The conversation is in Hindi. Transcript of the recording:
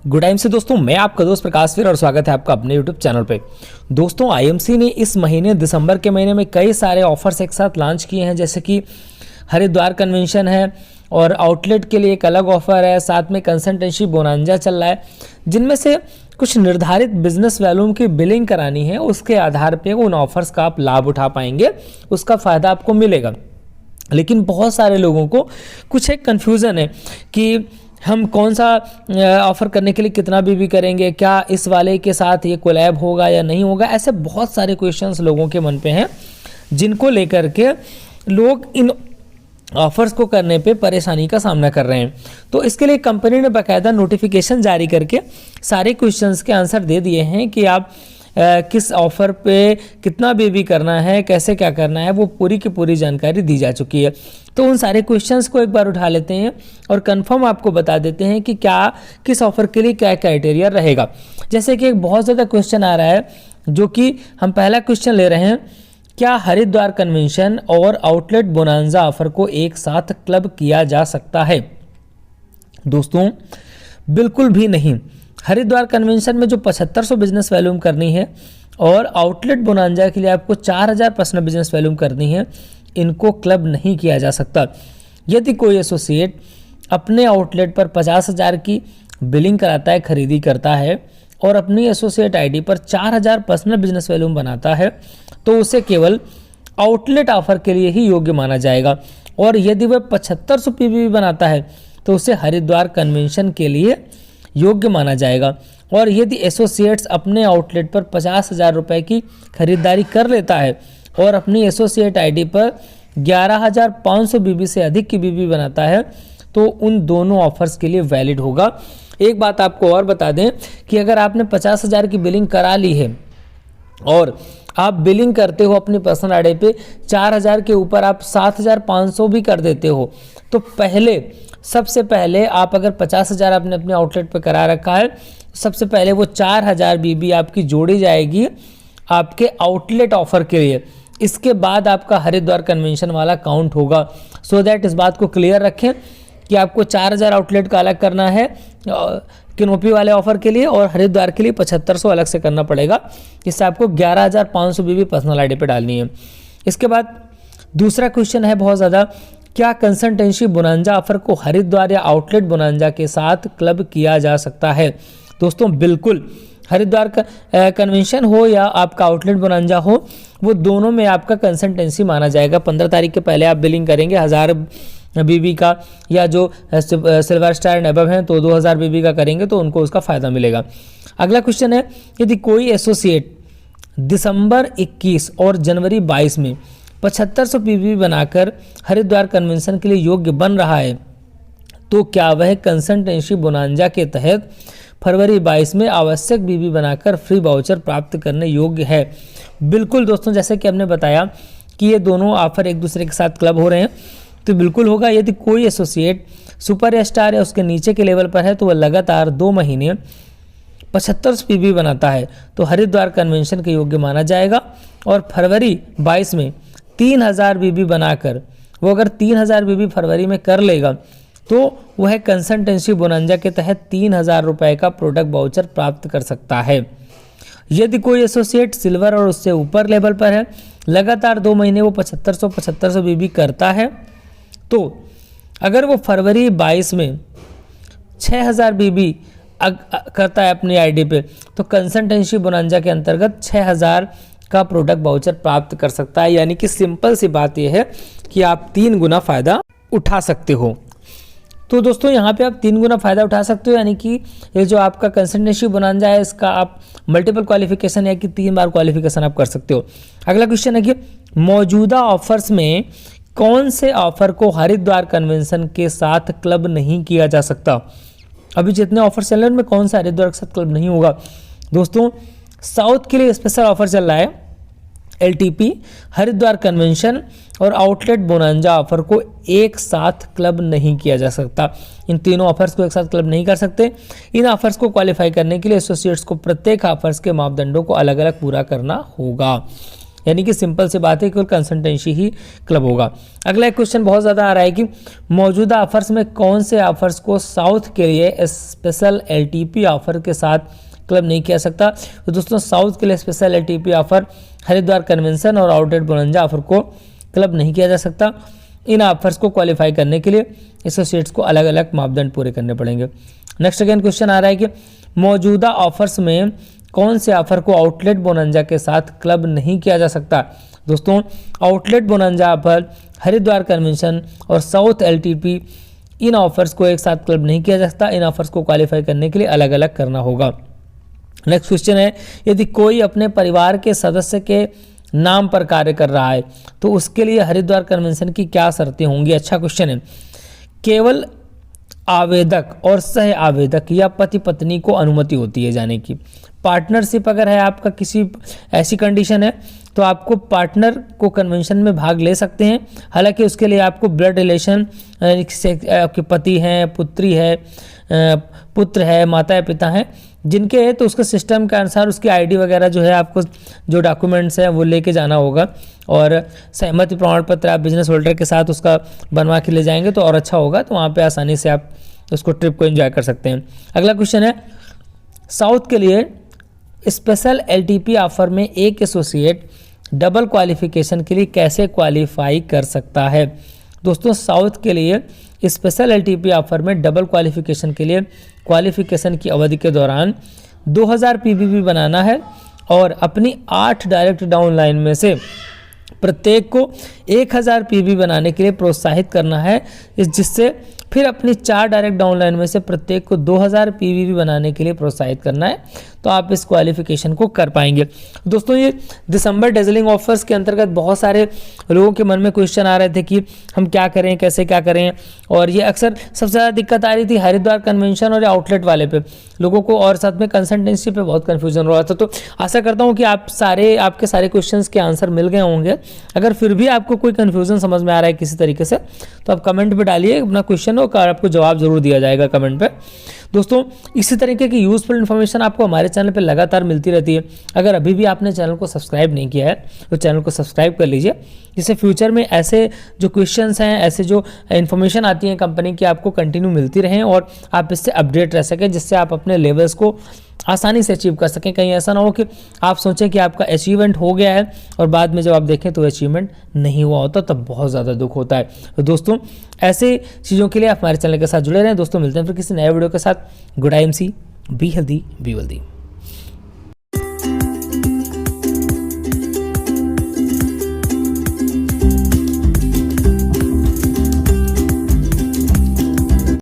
गुड टाइम से दोस्तों, मैं आपका दोस्त प्रकाश फिर और स्वागत है आपका अपने यूट्यूब चैनल पे। दोस्तों, आईएमसी ने इस महीने दिसंबर के महीने में कई सारे ऑफर्स एक साथ लॉन्च किए हैं, जैसे कि हरिद्वार कन्वेंशन है और आउटलेट के लिए एक अलग ऑफर है, साथ में कंसल्टेंसी बोनांजा चल रहा है, जिनमें से कुछ निर्धारित बिजनेस वॉल्यूम की बिलिंग करानी है, उसके आधार पर उन ऑफर्स का आप लाभ उठा पाएंगे, उसका फ़ायदा आपको मिलेगा। लेकिन बहुत सारे लोगों को कुछ एक कन्फ्यूज़न है कि हम कौन सा ऑफ़र करने के लिए कितना भी करेंगे, क्या इस वाले के साथ ये कोलैब होगा या नहीं होगा। ऐसे बहुत सारे क्वेश्चंस लोगों के मन पे हैं, जिनको लेकर के लोग इन ऑफर्स को करने पे परेशानी का सामना कर रहे हैं। तो इसके लिए कंपनी ने बाकायदा नोटिफिकेशन जारी करके सारे क्वेश्चंस के आंसर दे दिए हैं कि आप किस ऑफ़र पे कितना भी करना है, कैसे क्या करना है, वो पूरी की पूरी जानकारी दी जा चुकी है। तो उन सारे क्वेश्चंस को एक बार उठा लेते हैं और कंफर्म आपको बता देते हैं कि क्या किस ऑफ़र के लिए क्या क्राइटेरिया रहेगा। जैसे कि एक बहुत ज़्यादा क्वेश्चन आ रहा है, जो कि हम पहला क्वेश्चन ले रहे हैं, क्या हरिद्वार कन्वेंशन और आउटलेट बोनांजा ऑफ़र को एक साथ क्लब किया जा सकता है? दोस्तों, बिल्कुल भी नहीं। हरिद्वार कन्वेंशन में जो 7500 बिजनेस वॉल्यूम करनी है और आउटलेट बोनांजा के लिए आपको 4000 पर्सनल बिजनेस वॉल्यूम करनी है, इनको क्लब नहीं किया जा सकता। यदि कोई एसोसिएट अपने आउटलेट पर 50,000 की बिलिंग कराता है, खरीदी करता है और अपनी एसोसिएट आईडी पर 4000 पर्सनल बिजनेस वॉल्यूम बनाता है, तो उसे केवल आउटलेट ऑफर के लिए ही योग्य माना जाएगा। और यदि वह 7500 पीवी बनाता है तो उसे हरिद्वार कन्वेंशन के लिए योग्य माना जाएगा। और यदि एसोसिएट्स अपने आउटलेट पर 50,000 रुपये की खरीदारी कर लेता है और अपनी एसोसिएट आईडी पर 11,500 बीबी से अधिक की बीबी बनाता है, तो उन दोनों ऑफर्स के लिए वैलिड होगा। एक बात आपको और बता दें कि अगर आपने 50,000 की बिलिंग करा ली है और आप बिलिंग करते हो अपनी पर्सनल आईडी पे 4,000 के ऊपर आप 7,500 भी कर देते हो, तो सबसे पहले आप अगर 50,000 आपने अपने आउटलेट पे करा रखा है, सबसे पहले वो 4,000 बीबी आपकी जोड़ी जाएगी आपके आउटलेट ऑफर के लिए। इसके बाद आपका हरिद्वार कन्वेंशन वाला काउंट होगा। सो दैट इस बात को क्लियर रखें कि आपको 4,000 आउटलेट का अलग करना है किनोपी वाले ऑफर के लिए, और हरिद्वार के लिए 7500 अलग से करना पड़ेगा, जिससे आपको 11,500 बीबी पर्सनल आईडी पे डालनी है। इसके बाद दूसरा क्वेश्चन है बहुत ज़्यादा, क्या कंसल्टेंसी बोनांजा ऑफर को हरिद्वार या आउटलेट बोनांजा के साथ क्लब किया जा सकता है? दोस्तों, बिल्कुल। हरिद्वार का कन्वेंशन हो या आपका आउटलेट बोनांजा हो, वो दोनों में आपका कंसल्टेंसी माना जाएगा। 15 तारीख के पहले आप बिलिंग करेंगे 1000 बीबी का, या जो सिल्वर स्टार एंड अबव हैं तो 2000 बीबी का करेंगे तो उनको उसका फ़ायदा मिलेगा। अगला क्वेश्चन है, यदि कोई एसोसिएट दिसंबर 21 और जनवरी 22 में 7500 पीवी बनाकर हरिद्वार कन्वेंशन के लिए योग्य बन रहा है, तो क्या वह कंसल्टेंसी बोनांजा के तहत फरवरी 22 में आवश्यक बीबी बनाकर फ्री वाउचर प्राप्त करने योग्य है? बिल्कुल दोस्तों, जैसे कि हमने बताया कि ये दोनों ऑफर एक दूसरे के साथ क्लब हो रहे हैं, तो बिल्कुल होगा। यदि कोई एसोसिएट सुपर स्टार या उसके नीचे के लेवल पर है तो वह लगातार 2 महीने 7500 पीवी बनाता है तो हरिद्वार कन्वेंशन के योग्य माना जाएगा। और फरवरी 22 में 3000 बीबी बनाकर वो अगर 3000 बीबी फरवरी में कर लेगा तो वह कंसल्टेंसी बोनांजा के तहत 3000 रुपये का प्रोडक्ट वाउचर प्राप्त कर सकता है। यदि कोई एसोसिएट सिल्वर और उससे ऊपर लेवल पर है, लगातार 2 महीने वो 7500 बीबी करता है, तो अगर वो फरवरी 22 में 6000 बीबी करता है अपनी आईडी पे, तो कंसल्टेंसी बोनांजा के अंतर्गत 6000 का प्रोडक्ट वाउचर प्राप्त कर सकता है। यानी कि सिंपल सी बात यह है कि आप 3 गुना फ़ायदा उठा सकते हो। तो दोस्तों, यहाँ पे आप 3 गुना फ़ायदा उठा सकते हो, यानी कि ये जो आपका कंसल्टेंसी बोनांजा है, इसका आप मल्टीपल क्वालिफिकेशन या कि 3 बार क्वालिफिकेशन आप कर सकते हो। अगला क्वेश्चन है कि मौजूदा ऑफर्स में कौन से ऑफर को हरिद्वार कन्वेंशन के साथ क्लब नहीं किया जा सकता? अभी जितने ऑफर चल रहे हैं उनमें कौन सा हरिद्वार के साथ क्लब नहीं होगा? दोस्तों, साउथ के लिए स्पेशल ऑफर चल रहा है, एलटीपी, हरिद्वार कन्वेंशन और आउटलेट बोनांजा ऑफर को एक साथ क्लब नहीं किया जा सकता। इन तीनों ऑफर्स को एक साथ क्लब नहीं कर सकते। इन ऑफर्स को क्वालिफाई करने के लिए एसोसिएट्स को प्रत्येक ऑफर्स के मापदंडों को अलग अलग पूरा करना होगा। यानी कि सिंपल सी बात है, केवल कंसल्टेंसी ही क्लब होगा। अगला एक क्वेश्चन बहुत ज़्यादा आ रहा है कि मौजूदा ऑफर्स में कौन से ऑफर्स को साउथ के लिए स्पेशल LTP ऑफर के साथ क्लब नहीं किया सकता। तो दोस्तों साउथ के लिए special LTP offer Haridwar convention और आउटलेट बोनंजा ऑफर को क्लब नहीं किया जा सकता। इन ऑफर्स को क्वालिफाई करने के लिए एसोसिएट्स को अलग अलग मापदंड पूरे करने पड़ेंगे। नेक्स्ट अगेन क्वेश्चन आ रहा है कि मौजूदा ऑफर्स में कौन से ऑफर को आउटलेट बोनंजा के साथ क्लब नहीं किया जा सकता। दोस्तों आउटलेट बोनंजा ऑफर, हरिद्वार कन्वेंशन और साउथ LTP, इन ऑफर्स को एक साथ क्लब नहीं किया जा सकता। इन ऑफर्स को क्वालिफाई करने के लिए अलग अलग करना होगा। नेक्स्ट क्वेश्चन है, यदि कोई अपने परिवार के सदस्य के नाम पर कार्य कर रहा है तो उसके लिए हरिद्वार कन्वेंशन की क्या शर्तें होंगी। अच्छा क्वेश्चन है। केवल आवेदक और सह आवेदक या पति पत्नी को अनुमति होती है जाने की। पार्टनरशिप अगर है आपका, किसी ऐसी कंडीशन है तो आपको पार्टनर को कन्वेंशन में भाग ले सकते हैं। हालांकि उसके लिए आपको ब्लड रिलेशन से आपके पति हैं, पुत्री है, पुत्र है, माता या पिता हैं जिनके है, तो उसके सिस्टम के अनुसार उसकी ID वगैरह जो है, आपको जो डॉक्यूमेंट्स हैं वो लेके जाना होगा और सहमति प्रमाण पत्र आप बिजनेस होल्डर के साथ उसका बनवा के ले जाएंगे तो और अच्छा होगा। तो वहाँ पे आसानी से आप उसको ट्रिप को एंजॉय कर सकते हैं। अगला क्वेश्चन है, साउथ के लिए स्पेशल LTP ऑफर में एक एसोसिएट डबल क्वालिफिकेशन के लिए कैसे क्वालिफाई कर सकता है। दोस्तों साउथ के लिए स्पेशल LTP ऑफर में डबल क्वालिफिकेशन के लिए क्वालिफिकेशन की अवधि के दौरान 2000 PBB बनाना है और अपनी 8 डायरेक्ट डाउनलाइन में से प्रत्येक को 1000 PBB बनाने के लिए प्रोत्साहित करना है, जिससे फिर अपनी 4 डायरेक्ट डाउनलाइन में से प्रत्येक को 2000 PBB बनाने के लिए प्रोत्साहित करना है। तो आप इस क्वालिफिकेशन को कर पाएंगे। दोस्तों ये दिसंबर डेजलिंग ऑफर्स के अंतर्गत बहुत सारे लोगों के मन में क्वेश्चन आ रहे थे कि हम क्या करें, कैसे क्या करें, और ये अक्सर सबसे ज़्यादा दिक्कत आ रही थी हरिद्वार कन्वेंशन और आउटलेट वाले पे लोगों को, और साथ में कंसल्टेंसी पे बहुत कन्फ्यूजन हो रहा था। तो आशा करता हूँ कि आपके सारे क्वेश्चन के आंसर मिल गए होंगे। अगर फिर भी आपको कोई कन्फ्यूजन समझ में आ रहा है किसी तरीके से तो आप कमेंट पे डालिए अपना क्वेश्चन और आपको जवाब जरूर दिया जाएगा कमेंट पे। दोस्तों इसी तरीके की यूजफुल इन्फॉर्मेशन आपको हमारे चैनल पे लगातार मिलती रहती है। अगर अभी भी आपने चैनल को सब्सक्राइब नहीं किया है तो चैनल को सब्सक्राइब कर लीजिए, जिससे फ्यूचर में ऐसे जो क्वेश्चंस हैं, ऐसे जो इन्फॉर्मेशन आती है कंपनी की, आपको कंटिन्यू मिलती रहें और आप इससे अपडेट रह सकें, जिससे आप अपने लेवल्स को आसानी से अचीव कर सकें। कहीं ऐसा ना हो कि आप सोचें कि आपका अचीवमेंट हो गया है और बाद में जब आप देखें तो अचीवमेंट नहीं हुआ होता, तब बहुत ज़्यादा दुख होता है। तो दोस्तों ऐसे चीज़ों के लिए आप हमारे चैनल के साथ जुड़े रहें। दोस्तों मिलते हैं फिर किसी नए वीडियो के साथ। Good IMC, be healthy, be wealthy.